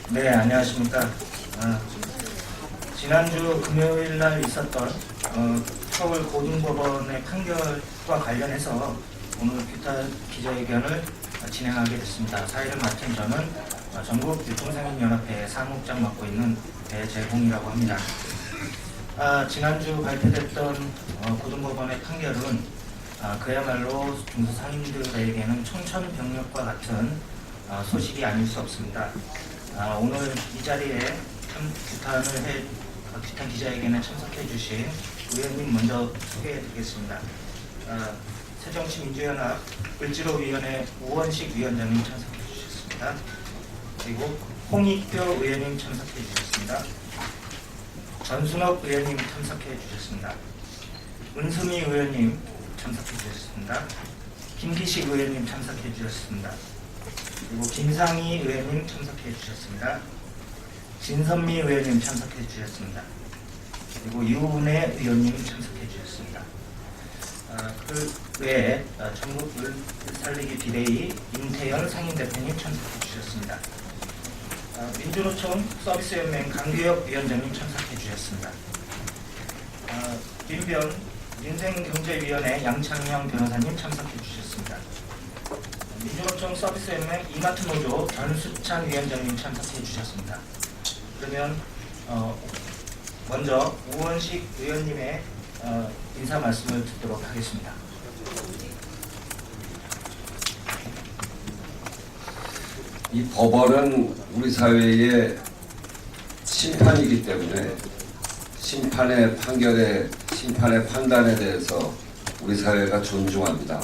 네, 안녕하십니까. 지난주 금요일 날 있었던 서울 고등법원의 판결과 관련해서 오늘 규타 기자회견을 진행하게 됐습니다. 사회를 맡은 저는 전국유통상인연합회 사무국장 맡고 있는 배재홍이라고 합니다. 지난주 발표됐던 고등법원의 판결은 그야말로 중소상인들에게는 청천벽력과 같은 소식이 아닐 수 없습니다. 오늘 이 자리에 규탄 기자회견에 참석해 주신 의원님 먼저 소개해 드리겠습니다. 새정치민주연합 을지로위원회 우원식 위원장님 참석해 주셨습니다. 그리고 홍익표 의원님 참석해 주셨습니다. 전순업 의원님 참석해 주셨습니다. 은수미 의원님 참석해 주셨습니다. 김기식 의원님 참석해 주셨습니다. 그리고 김상희 의원님 참석해 주셨습니다. 진선미 의원님 참석해 주셨습니다. 그리고 유은혜 의원님 참석해 주셨습니다. 그 외에 전국을 살리기 비대위 임태현 상임대표님 참석해 주셨습니다. 민주노총 서비스연맹 강규혁 위원장님 참석해 주셨습니다. 민생경제위원회 양창영 변호사님 참석해 주셨습니다. 민주노총 서비스연맹 이마트노조 전수찬 위원장님 참석해 주셨습니다. 그러면 먼저 우원식 의원님의 인사 말씀을 듣도록 하겠습니다. 이 법원은 우리 사회의 심판이기 때문에 심판의 판결에, 심판의 판단에 대해서 우리 사회가 존중합니다.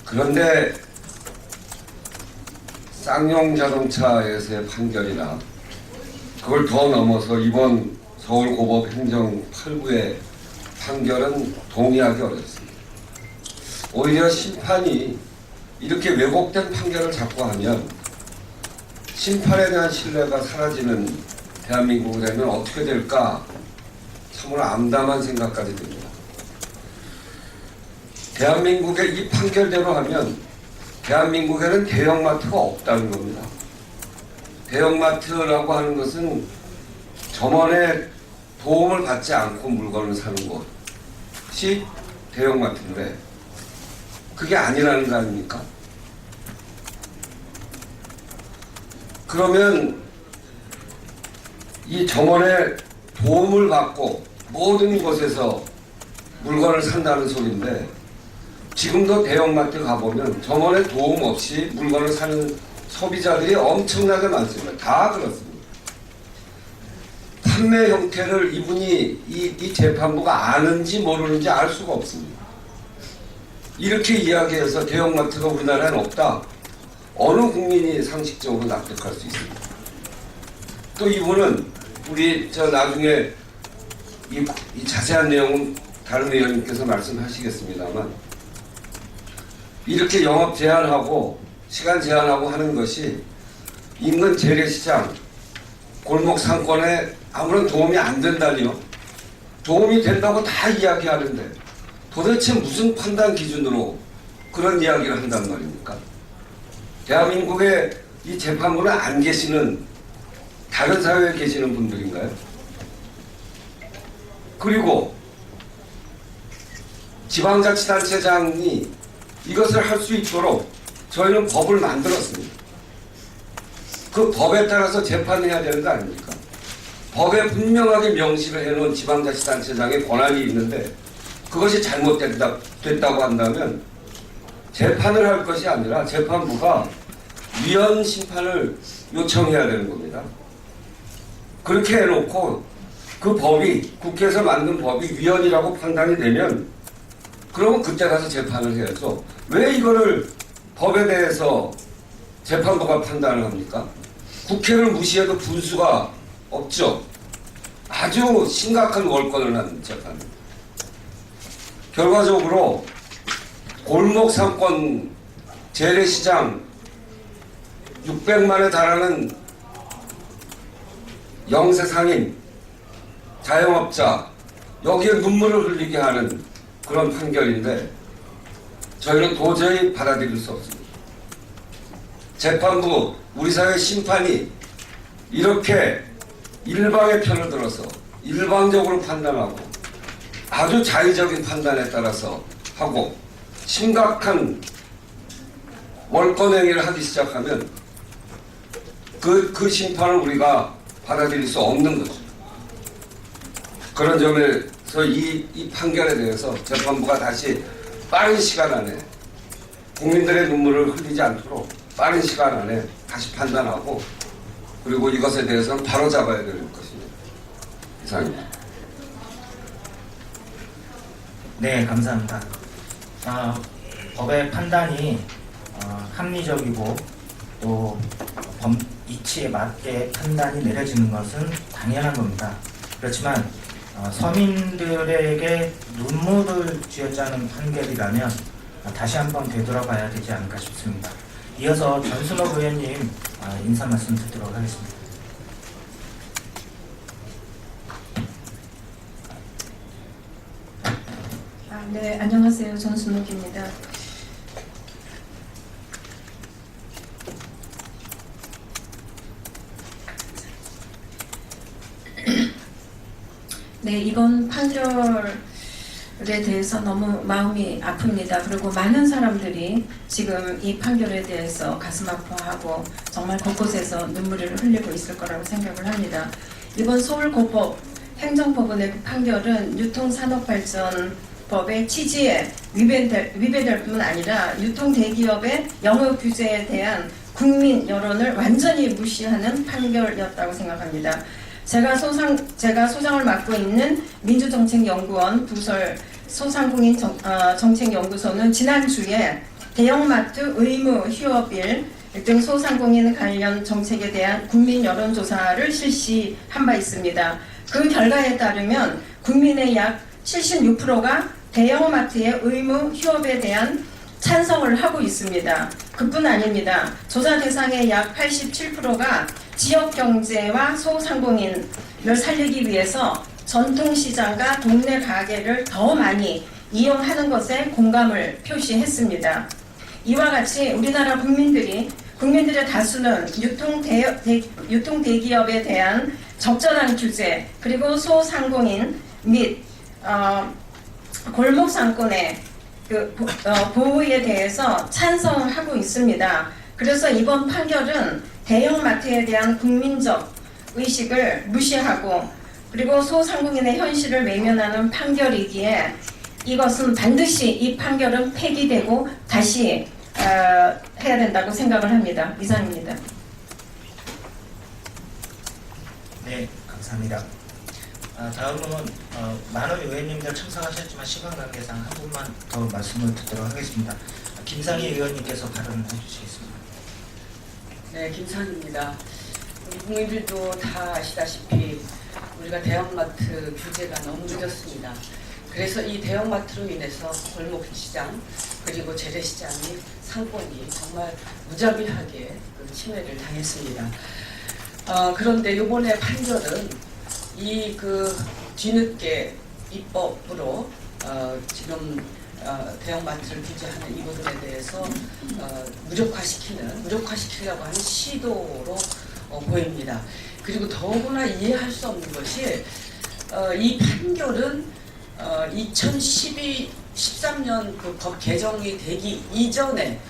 그런데 쌍용자동차에서의 판결이나 그걸 더 넘어서 이번 서울고법 행정 8부의 판결은 동의하기 어렵습니다. 오히려 심판이 이렇게 왜곡된 판결을 자꾸 하면 심판에 대한 신뢰가 사라지는 대한민국이 되면 어떻게 될까 참으로 암담한 생각까지 듭니다. 대한민국의 이 판결대로 하면 대한민국에는 대형마트가 없다는 겁니다. 대형마트라고 하는 것은 점원의 도움을 받지 않고 물건을 사는 것이 대형마트인데 그게 아니라는 거 아닙니까? 그러면 이 점원의 도움을 받고 모든 곳에서 물건을 산다는 소리인데 지금도 대형마트 가보면 점원의 도움 없이 물건을 사는 소비자들이 엄청나게 많습니다. 다 그렇습니다. 판매 형태를 이분이 이 재판부가 아는지 모르는지 알 수가 없습니다. 이렇게 이야기해서 대형마트가 우리나라에는 없다. 어느 국민이 상식적으로 납득할 수 있습니다. 또 이분은 우리 나중에 이 자세한 내용은 다른 의원님께서 말씀하시겠습니다만 이렇게 영업 제한하고 시간 제한하고 하는 것이 인근 재래시장, 골목 상권에 아무런 도움이 안 된다니요. 도움이 된다고 다 이야기하는데 도대체 무슨 판단 기준으로 그런 이야기를 한단 말입니까? 대한민국에 이 재판부는 안 계시는 다른 사회에 계시는 분들인가요? 그리고 지방자치단체장이 이것을 할 수 있도록 저희는 법을 만들었습니다. 그 법에 따라서 재판해야 되는 거 아닙니까? 법에 분명하게 명시를 해놓은 지방자치단체장의 권한이 있는데 그것이 잘못됐다고 한다면 재판을 할 것이 아니라 재판부가 위헌 심판을 요청해야 되는 겁니다. 그렇게 해놓고 그 법이 국회에서 만든 법이 위헌이라고 판단이 되면 그러면 그때 가서 재판을 해야죠. 왜 이거를 법에 대해서 재판부가 판단을 합니까? 국회를 무시해도 분수가 없죠. 아주 심각한 월권을 한 재판입니다. 결과적으로 골목 상권 재래시장 600만에 달하는 영세 상인 자영업자 여기에 눈물을 흘리게 하는 그런 판결인데 저희는 도저히 받아들일 수 없습니다. 재판부, 우리 사회 심판이 이렇게 일방의 편을 들어서 일방적으로 판단하고 아주 자의적인 판단에 따라서 하고 심각한 월권행위를 하기 시작하면 그 심판을 우리가 받아들일 수 없는 거죠. 그런 점에서 이 판결에 대해서 재판부가 다시 빠른 시간 안에 국민들의 눈물을 흘리지 않도록 빠른 시간 안에 다시 판단하고 그리고 이것에 대해서는 바로 잡아야 될 것입니다. 이상입니다. 네, 감사합니다. 법의 판단이 합리적이고 또 이치에 맞게 판단이 내려지는 것은 당연한 겁니다. 그렇지만 서민들에게 눈물을 쥐어짜는 판결이라면 다시 한번 되돌아봐야 되지 않을까 싶습니다. 이어서 전순옥 의원님 인사 말씀 듣도록 하겠습니다. 네, 안녕하세요. 전순옥입니다. 네, 이번 판결에 대해서 너무 마음이 아픕니다. 그리고 많은 사람들이 지금 이 판결에 대해서 가슴 아파하고 정말 곳곳에서 눈물을 흘리고 있을 거라고 생각을 합니다. 이번 서울고법 행정법원의 판결은 유통산업발전법의 취지에 위배될 뿐 아니라 유통대기업의 영업 규제에 대한 국민 여론을 완전히 무시하는 판결이었다고 생각합니다. 제가 소장을 맡고 있는 민주정책연구원 부설 소상공인 정책연구소는 지난주에 대형마트 의무 휴업일 등 소상공인 관련 정책에 대한 국민 여론조사를 실시한 바 있습니다. 그 결과에 따르면 국민의 약 76%가 대형마트의 의무 휴업에 대한 찬성을 하고 있습니다. 그뿐 아닙니다. 조사 대상의 약 87%가 지역경제와 소상공인을 살리기 위해서 전통시장과 동네 가게를 더 많이 이용하는 것에 공감을 표시했습니다. 이와 같이 우리나라 국민들의 다수는 유통대기업에 대한 적절한 규제 그리고 소상공인 및 골목상권의 보호에 대해서 찬성하고 있습니다. 그래서 이번 판결은 대형마트에 대한 국민적 의식을 무시하고 그리고 소상공인의 현실을 외면하는 판결이기에 이것은 반드시 이 판결은 폐기되고 다시 해야 된다고 생각을 합니다. 이상입니다. 네, 감사합니다. 다음은 많은 의원님들 참석하셨지만 시간 관계상 한 분만 더 말씀을 듣도록 하겠습니다. 김상희 의원님께서 발언해 주시겠습니다. 네, 김상희입니다. 우리 국민들도 다 아시다시피 우리가 대형마트 규제가 너무 늦었습니다. 그래서 이 대형마트로 인해서 골목시장 그리고 재래시장이 상권이 정말 무자비하게 침해를 당했습니다. 그런데 이번에 판결은 이 뒤늦게 입법으로 지금 대형마트를 규제하는 이 부분에 대해서 무력화시키려고 하는 시도로 보입니다. 그리고 더구나 이해할 수 없는 것이 이 판결은 2013년 그 법 개정이 되기 이전에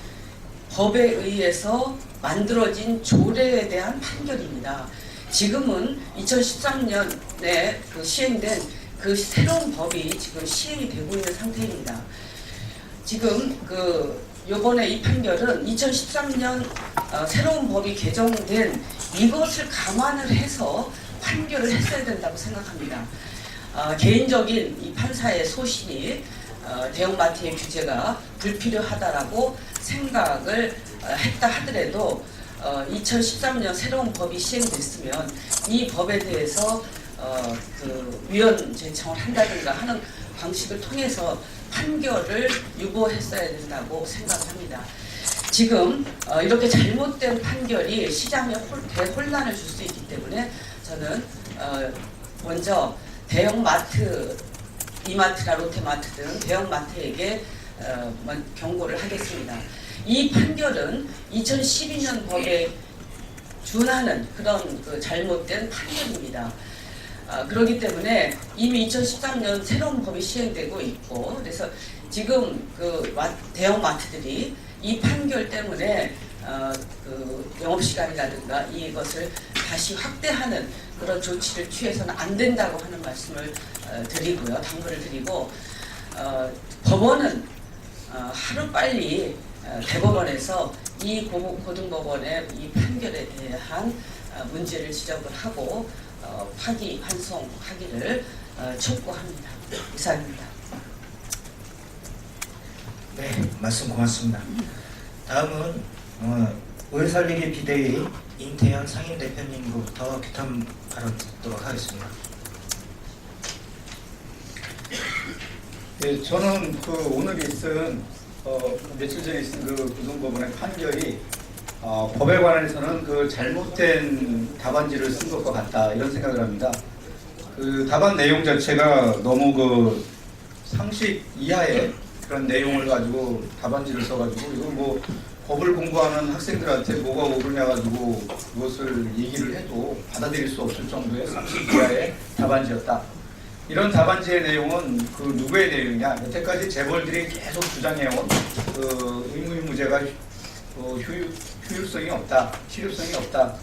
법에 의해서 만들어진 조례에 대한 판결입니다. 지금은 2013년에 시행된 그 새로운 법이 지금 시행이 되고 있는 상태입니다. 지금 요번에 이 판결은 2013년 새로운 법이 개정된 이것을 감안을 해서 판결을 했어야 된다고 생각합니다. 개인적인 이 판사의 소신이 대형마트의 규제가 불필요하다라고 생각을 했다 하더라도 2013년 새로운 법이 시행됐으면 이 법에 대해서 위헌 제청을 한다든가 하는 방식을 통해서 판결을 유보했어야 된다고 생각합니다. 지금 이렇게 잘못된 판결이 시장에 대혼란을 줄 수 있기 때문에 저는 먼저 대형마트, 이마트나 롯데마트 등 대형마트에게 경고를 하겠습니다. 이 판결은 2012년 법에 준하는 그런 그 잘못된 판결입니다. 그렇기 때문에 이미 2013년 새로운 법이 시행되고 있고, 그래서 지금 그 대형 마트들이 이 판결 때문에 그 영업시간이라든가 이것을 다시 확대하는 그런 조치를 취해서는 안 된다고 하는 말씀을 드리고요. 당부를 드리고, 법원은 하루빨리 대법원에서 이 고등법원의 이 판결에 대한 문제를 지적을 하고 파기환송하기를 촉구합니다. 이상입니다. 네, 말씀 고맙습니다. 다음은 의살리기 비대위 임태현 상임대표님으로부터 규탄 발언 듣도록 하겠습니다. 네, 저는 오늘 있은 며칠 전에 있은 고등법원의 판결이 법에 관해서는 잘못된 답안지를 쓴 것과 같다 이런 생각을 합니다. 답안 내용 자체가 너무 상식 이하의 그런 내용을 가지고 답안지를 써가지고 이거 법을 공부하는 학생들한테 뭐가 옳으냐 가지고 그것을 얘기를 해도 받아들일 수 없을 정도의 상식 이하의 답안지였다. 이런 답안지의 내용은 누구의 내용이냐? 여태까지 재벌들이 계속 주장해온 의무유무제가 효율성이 없다, 실효성이 없다,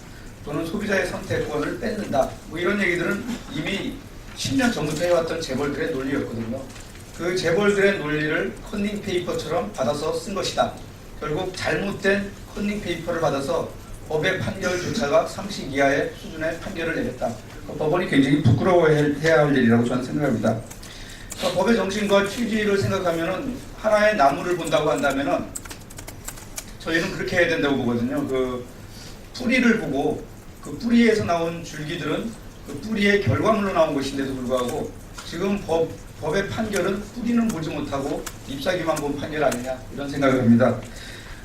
또는 소비자의 선택권을 뺏는다. 이런 얘기들은 이미 10년 전부터 해왔던 재벌들의 논리였거든요. 그 재벌들의 논리를 컨닝 페이퍼처럼 받아서 쓴 것이다. 결국 잘못된 컨닝 페이퍼를 받아서 법의 판결조차가 상식 이하의 수준의 판결을 내렸다. 법원이 굉장히 부끄러워해야 할 일이라고 저는 생각합니다. 법의 정신과 취지를 생각하면은 하나의 나무를 본다고 한다면은 저희는 그렇게 해야 된다고 보거든요. 뿌리를 보고 그 뿌리에서 나온 줄기들은 그 뿌리의 결과물로 나온 것인데도 불구하고 지금 법의 판결은 뿌리는 보지 못하고 잎사귀만 본 판결 아니냐 이런 생각을 합니다.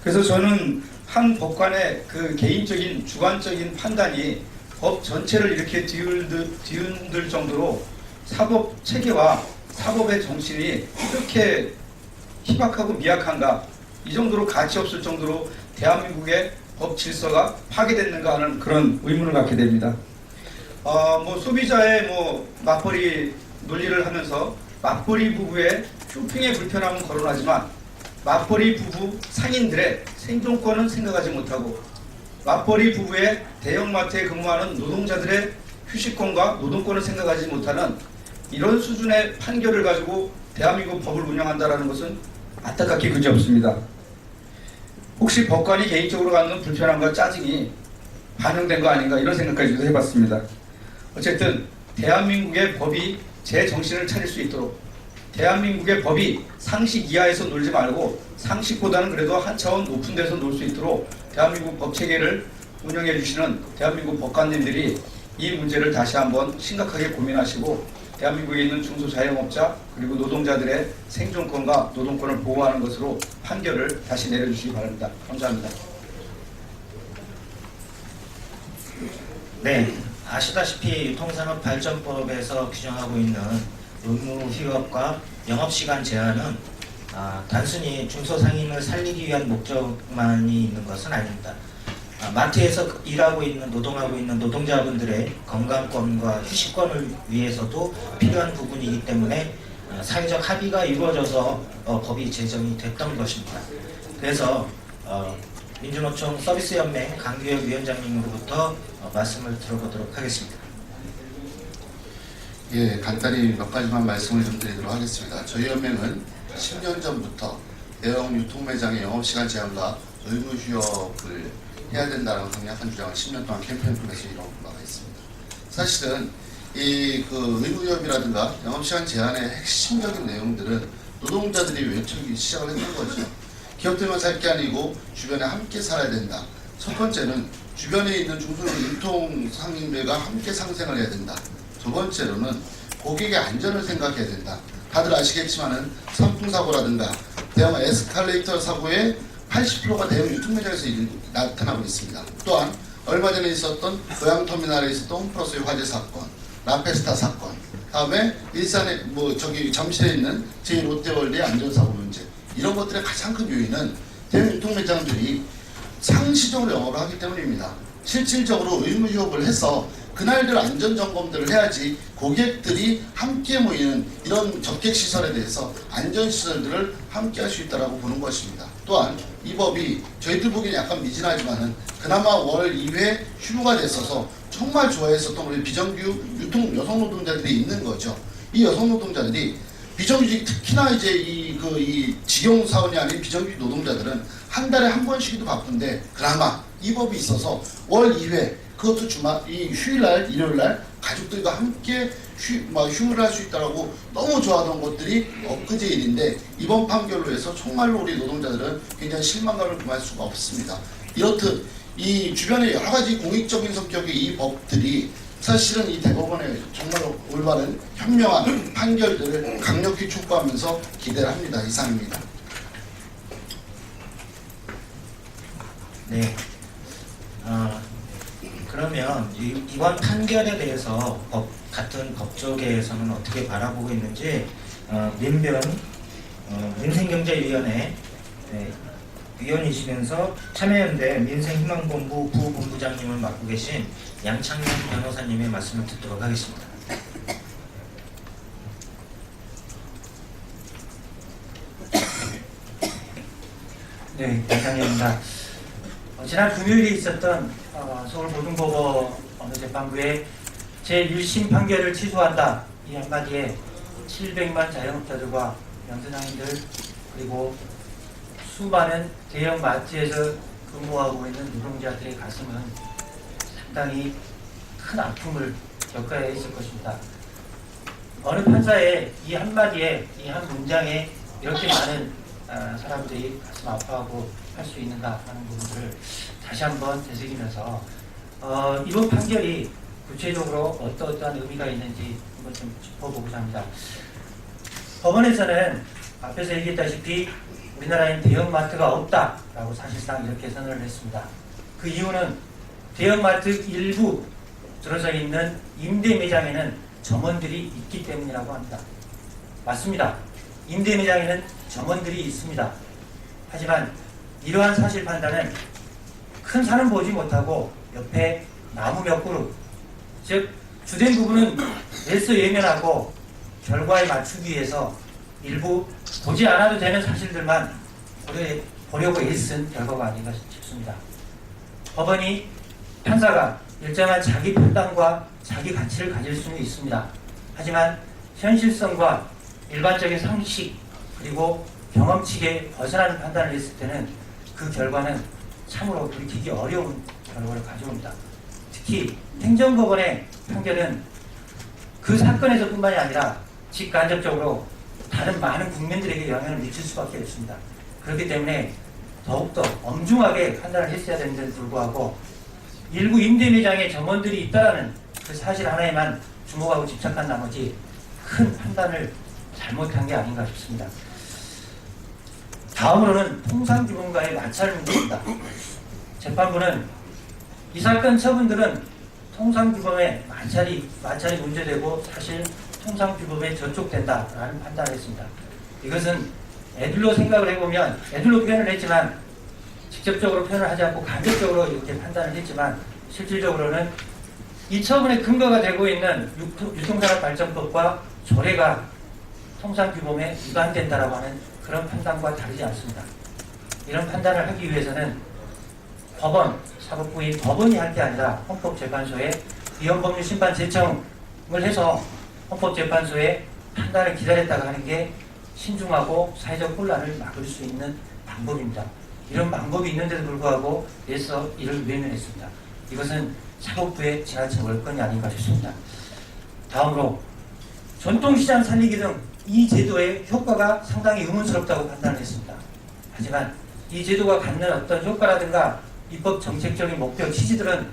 그래서 저는 한 법관의 개인적인 주관적인 판단이 법 전체를 이렇게 뒤흔들 정도로 사법 체계와 사법의 정신이 이렇게 희박하고 미약한가, 이 정도로 가치 없을 정도로 대한민국의 법 질서가 파괴됐는가 하는 그런 의문을 갖게 됩니다. 소비자의 맞벌이 논리를 하면서 맞벌이 부부의 쇼핑의 불편함은 거론하지만 맞벌이 부부 상인들의 생존권은 생각하지 못하고 맞벌이 부부의 대형마트에 근무하는 노동자들의 휴식권과 노동권을 생각하지 못하는 이런 수준의 판결을 가지고 대한민국 법을 운영한다는 것은 안타깝게 그지없습니다. 혹시 법관이 개인적으로 갖는 불편함과 짜증이 반영된 거 아닌가 이런 생각까지도 해봤습니다. 어쨌든 대한민국의 법이 제 정신을 차릴 수 있도록, 대한민국의 법이 상식 이하에서 놀지 말고 상식보다는 그래도 한 차원 높은 데서 놀 수 있도록 대한민국 법체계를 운영해 주시는 대한민국 법관님들이 이 문제를 다시 한번 심각하게 고민하시고 대한민국에 있는 중소자영업자 그리고 노동자들의 생존권과 노동권을 보호하는 것으로 판결을 다시 내려주시기 바랍니다. 감사합니다. 네, 아시다시피 유통산업발전법에서 규정하고 있는 의무 휴업과 영업시간 제한은 단순히 중소상인을 살리기 위한 목적만이 있는 것은 아닙니다. 마트에서 일하고 있는, 노동하고 있는 노동자분들의 건강권과 휴식권을 위해서도 필요한 부분이기 때문에 사회적 합의가 이루어져서 법이 제정이 됐던 것입니다. 그래서 민주노총 서비스연맹 강규혁 위원장님으로부터 말씀을 들어보도록 하겠습니다. 예, 간단히 몇 가지만 말씀을 좀 드리도록 하겠습니다. 저희 연맹은 10년 전부터 대형 유통매장의 영업시간 제한과 의무 휴업을 해야 된다는 강력한 주장을 10년 동안 캠페인 통해서 이뤄온 바가 있습니다. 사실은 이 의무 휴업이라든가 영업시간 제한의 핵심적인 내용들은 노동자들이 외치기 시작을 했던 거죠. 기업들만 살 게 아니고 주변에 함께 살아야 된다. 첫 번째는 주변에 있는 유통 상인들과 함께 상생을 해야 된다. 두 번째로는 고객의 안전을 생각해야 된다. 다들 아시겠지만은 산풍사고라든가 대형 에스컬레이터 사고의 80%가 대형 유통매장에서 나타나고 있습니다. 또한 얼마 전에 있었던 고양터미널에 있었던 홈플러스의 화재 사건, 라페스타 사건, 다음에 일산에 잠실에 있는 제 롯데월드의 안전사고 문제, 이런 것들의 가장 큰 요인은 대형 유통매장들이 상시적으로 영업을 하기 때문입니다. 실질적으로 의무휴업을 해서 그날들 안전점검들을 해야지 고객들이 함께 모이는 이런 접객시설에 대해서 안전시설들을 함께 할 수 있다고 보는 것입니다. 또한 이 법이 저희들 보기에는 약간 미진하지만은 그나마 월 2회 휴무가 됐어서 정말 좋아했었던 우리 비정규 유통 여성 노동자들이 있는 거죠. 이 여성 노동자들이 비정규직 특히나 이제 이 직영 사원이 아닌 비정규직 노동자들은 한 달에 한 번씩도 바쁜데 그나마 이 법이 있어서 월 2회 그것도 주말 이 휴일날 일요일날 가족들과 함께 휴무를 할 수 있다라고 너무 좋아하던 것들이 엊그제 일인데 이번 판결로 해서 정말로 우리 노동자들은 굉장히 실망감을 금할 수가 없습니다. 이렇듯 이 주변에 여러 가지 공익적인 성격의 이 법들이 사실은 이 대법원의 정말 올바른 현명한 판결들을 강력히 촉구하면서 기대를 합니다. 이상입니다. 네. 그러면 이번 판결에 대해서 같은 법조계에서는 어떻게 바라보고 있는지 민변 민생경제위원회 위원이시면서 참여연대 민생희망본부 부본부장님을 맡고 계신 양창현 변호사님의 말씀을 듣도록 하겠습니다. 네, 양창현입니다. 지난 금요일에 있었던 서울고등법원 재판부의 제1심 판결을 취소한다 이 한마디에 700만 자영업자들과 명사장님들 그리고 수많은 대형 마트에서 근무하고 있는 노동자들의 가슴은 상당히 큰 아픔을 겪어야 했을 것입니다. 어느 판사의 이 한마디에 이 한 문장에 이렇게 많은 사람들이 가슴 아파하고 할 수 있는가 하는 부분들을 다시 한번 되새기면서 이번 판결이 구체적으로 어떠한 의미가 있는지 한번 좀 짚어보고자 합니다. 법원에서는 앞에서 얘기했다시피 우리나라엔 대형마트가 없다라고 사실상 이렇게 선언을 했습니다. 그 이유는 대형마트 일부 들어서 있는 임대매장에는 점원들이 있기 때문이라고 합니다. 맞습니다. 임대매장에는 점원들이 있습니다. 하지만 이러한 사실 판단은 큰 산은 보지 못하고 옆에 나무 몇 그루, 즉 주된 부분은 애써 예면하고 결과에 맞추기 위해서 일부 보지 않아도 되는 사실들만 보려고 애쓴 결과가 아닌가 싶습니다. 법원이 판사가 일정한 자기 판단과 자기 가치를 가질 수는 있습니다. 하지만 현실성과 일반적인 상식 그리고 경험치에 벗어나는 판단을 했을 때는 그 결과는 참으로 돌이키기 어려운 결과를 가져옵니다. 특히 행정법원의 판결은 그 사건에서 뿐만이 아니라 직간접적으로 다른 많은 국민들에게 영향을 미칠 수밖에 없습니다. 그렇기 때문에 더욱더 엄중하게 판단을 했어야 되는데도 불구하고 일부 임대매장에 점원들이 있다는 그 사실 하나에만 주목하고 집착한 나머지 큰 판단을 잘못한 게 아닌가 싶습니다. 다음으로는 통상규범과의 마찰 문제입니다. 재판부는 이 사건 처분들은 통상규범의 마찰이 문제되고 사실 통상규범에 저촉된다라는 판단을 했습니다. 이것은 애들로 생각을 해보면 애들로 표현을 했지만 직접적으로 표현을 하지 않고 간접적으로 이렇게 판단을 했지만 실질적으로는 이 처분의 근거가 되고 있는 유통산업발전법과 조례가 통상규범에 위반된다라고 하는 그런 판단과 다르지 않습니다. 이런 판단을 하기 위해서는 법원, 사법부인 법원이 할 게 아니라 헌법재판소에 위헌법률심판 제청을 해서 헌법재판소의 판단을 기다렸다가 하는 게 신중하고 사회적 혼란을 막을 수 있는 방법입니다. 이런 방법이 있는데도 불구하고 애써 이를 외면했습니다. 이것은 사법부의 지나친 월권이 아닌가 싶습니다. 다음으로 전통시장 살리기 등 이 제도의 효과가 상당히 의문스럽다고 판단을 했습니다. 하지만 이 제도가 갖는 어떤 효과라든가 입법 정책적인 목표 취지들은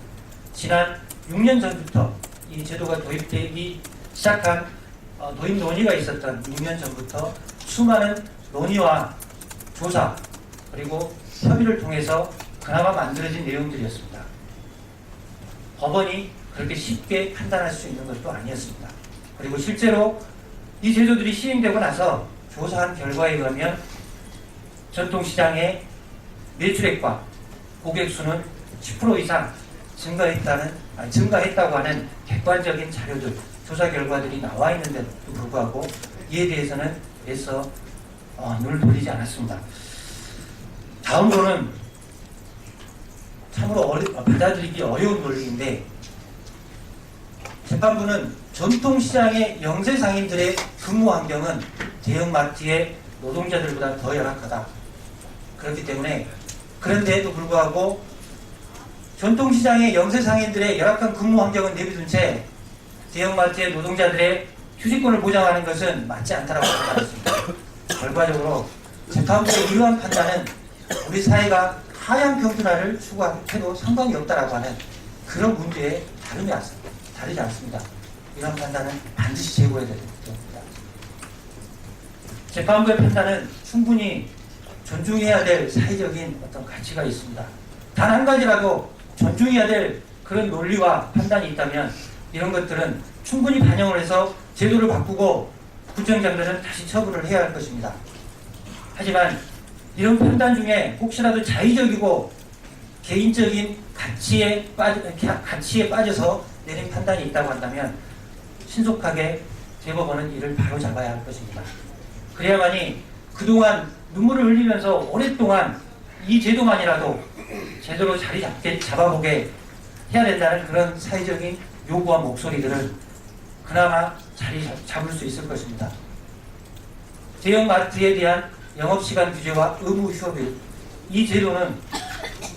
지난 6년 전부터 이 제도가 도입되기 시작한 도입 논의가 있었던 6년 전부터 수많은 논의와 조사 그리고 협의를 통해서 그나마 만들어진 내용들이었습니다. 법원이 그렇게 쉽게 판단할 수 있는 것도 아니었습니다. 그리고 실제로 이 제도들이 시행되고 나서 조사한 결과에 의하면 전통시장의 매출액과 고객 수는 10% 이상 증가했다고 하는 객관적인 자료들, 조사 결과들이 나와 있는데도 불구하고 이에 대해서는 애써 눈을 돌리지 않았습니다. 다음으로는 참으로 받아들이기 어려운 논리인데, 재판부는 전통시장의 영세상인들의 근무 환경은 대형마트의 노동자들보다 더 열악하다. 그렇기 때문에, 그런데도 불구하고 전통시장의 영세상인들의 열악한 근무 환경은 내비둔 채 대형마트의 노동자들의 휴직권을 보장하는 것은 맞지 않다고 생각했습니다. 결과적으로 재판부의 이러한 판단은 우리 사회가 하향 평준화를 추구해도 상관이 없다라고 하는 그런 문제에 다르지 않습니다. 이런 판단은 반드시 제고해야 됩니다. 재판부의 판단은 충분히 존중해야 될 사회적인 어떤 가치가 있습니다. 단 한 가지라도 존중해야 될 그런 논리와 판단이 있다면 이런 것들은 충분히 반영을 해서 제도를 바꾸고 부정장들은 다시 처분을 해야 할 것입니다. 하지만 이런 판단 중에 혹시라도 자의적이고 개인적인 가치에 빠져서 내린 판단이 있다고 한다면 신속하게 대법원은 이를 바로잡아야 할 것입니다. 그래야만이 그동안 눈물을 흘리면서 오랫동안 이 제도만이라도 제대로 자리 잡아보게 해야 된다는 그런 사회적인 요구와 목소리들을 그나마 자리 잡을 수 있을 것입니다. 대형마트에 대한 영업시간 규제와 의무 휴업일, 이 제도는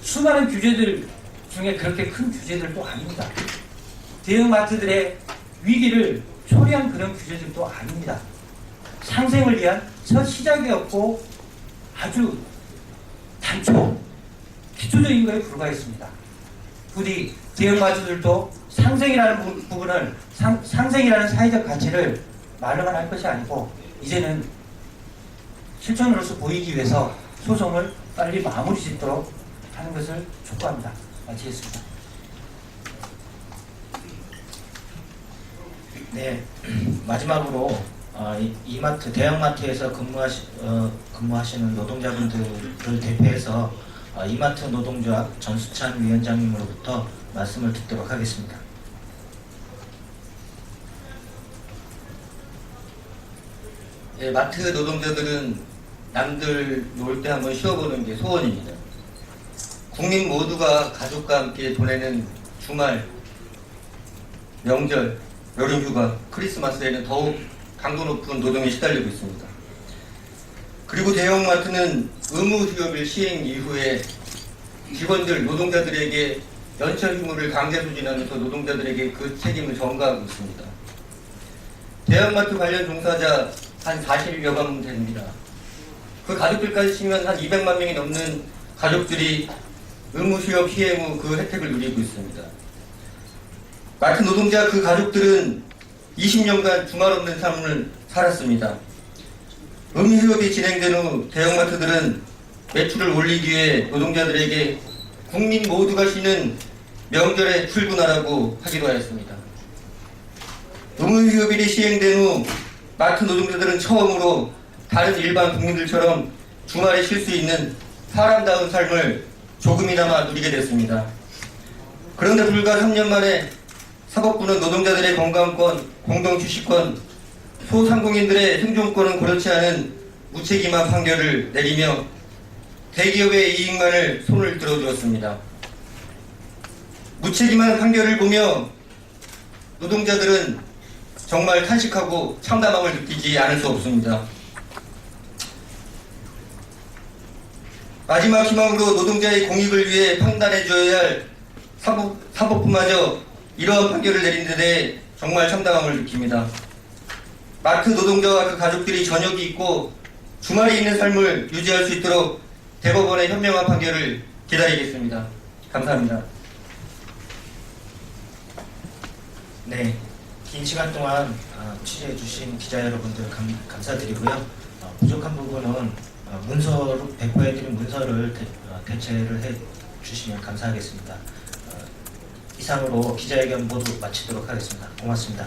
수많은 규제들 중에 그렇게 큰 규제들도 아닙니다. 대형마트들의 위기를 초래한 그런 규제들도 아닙니다. 상생을 위한 첫 시작이었고 아주 기초적인 것에 불과했습니다. 부디 대형마트들도 상생이라는 부분을 상생이라는 사회적 가치를 말로만 할 것이 아니고 이제는 실천으로서 보이기 위해서 소송을 빨리 마무리 짓도록 하는 것을 촉구합니다. 마치겠습니다. 네, 마지막으로 이마트, 대형마트에서 근무하시는 노동자분들을 대표해서 이마트 노동조합 전수찬 위원장님으로부터 말씀을 듣도록 하겠습니다. 예, 마트 노동자들은 남들 놀 때 한번 쉬어보는 게 소원입니다. 국민 모두가 가족과 함께 보내는 주말, 명절, 여름휴가, 크리스마스에는 더욱 강도 높은 노동에 시달리고 있습니다. 그리고 대형마트는 의무휴업일 시행 이후에 직원들, 노동자들에게 연차 휴무를 강제 소진하면서 노동자들에게 그 책임을 전가하고 있습니다. 대형마트 관련 종사자 한 40여만 명 됩니다. 그 가족들까지 치면 한 200만 명이 넘는 가족들이 의무휴업 시행 후 그 혜택을 누리고 있습니다. 마트 노동자 그 가족들은 20년간 주말 없는 삶을 살았습니다. 의무휴업이 진행된 후 대형마트들은 매출을 올리기 위해 노동자들에게 국민 모두가 쉬는 명절에 출근하라고 하기도 하였습니다. 의무휴업일이 시행된 후 마트 노동자들은 처음으로 다른 일반 국민들처럼 주말에 쉴 수 있는 사람다운 삶을 조금이나마 누리게 됐습니다. 그런데 불과 3년 만에 사법부는 노동자들의 건강권, 공동주식권, 소상공인들의 생존권은 고려치 않은 무책임한 판결을 내리며 대기업의 이익만을 손을 들어주었습니다. 무책임한 판결을 보며 노동자들은 정말 탄식하고 참담함을 느끼지 않을 수 없습니다. 마지막 희망으로 노동자의 공익을 위해 판단해줘야 할 사법부마저 이러한 판결을 내린 데 대해 정말 참담함을 느낍니다. 마트 노동자와 그 가족들이 저녁이 있고 주말이 있는 삶을 유지할 수 있도록 대법원의 현명한 판결을 기다리겠습니다. 감사합니다. 네, 긴 시간 동안 취재해 주신 기자 여러분들 감사드리고요. 부족한 부분은 문서로 배포해드린 문서를 대체를 해 주시면 감사하겠습니다. 이상으로 기자회견 모두 마치도록 하겠습니다. 고맙습니다.